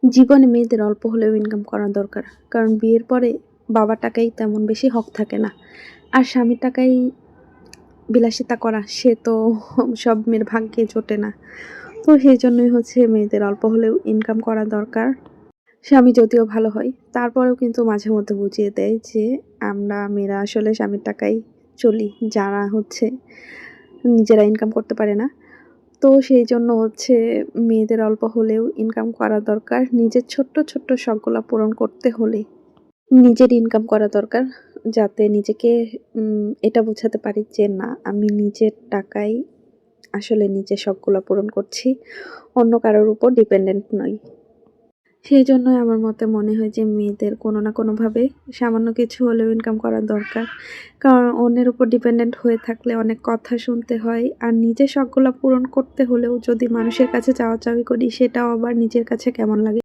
জীবনে মেয়েদের অল্প হলেও ইনকাম করা দরকার। কারণ বিয়ের পরে বাবার টাকায় তেমন বেশি হক থাকে না। আর স্বামীর টাকায় বিলাসিতা করা সে তো সব মেয়ের ভাগ্যে জোটে না। তো সেজন্যই হচ্ছে মেয়েদের অল্প হলেও ইনকাম করা দরকার। স্বামী যদিও ভালো হয়, তারপরেও কিন্তু মাঝে মধ্যে বুঝিয়ে দেয় যে আমরা মেয়েরা আসলে স্বামীর টাকায় চলি, যারা হচ্ছে নিজেরা ইনকাম করতে পারে না। তো সেইজন্য হচ্ছে মেয়েদের অল্প হলেও ইনকাম করা দরকার। নিজের ছোট্ট, ছোট্ট শখগুলা পূরণ করতে হলে নিজের ইনকাম করা দরকার। যাতে নিজেকে এটা বোঝাতে পারি যে না, আমি নিজের টাকায় আসলে নিজের শখগুলা পূরণ করছি। অন্য কারোর উপর ডিপেন্ডেন্ট নই। সেজন্যই আমার মতে মনে হয় যে মেয়েদের কোনো না কোনোভাবে সামান্য কিছু হলেও ইনকাম করা দরকার। কারণ অন্যের উপর ডিপেন্ডেন্ট হয়ে থাকলে অনেক কথা শুনতে হয়। আর নিজের শখগুলা পূরণ করতে হলেও যদি মানুষের কাছে চাওয়াচাওয়ি করি, সেটাও আবার নিজের কাছে কেমন লাগে।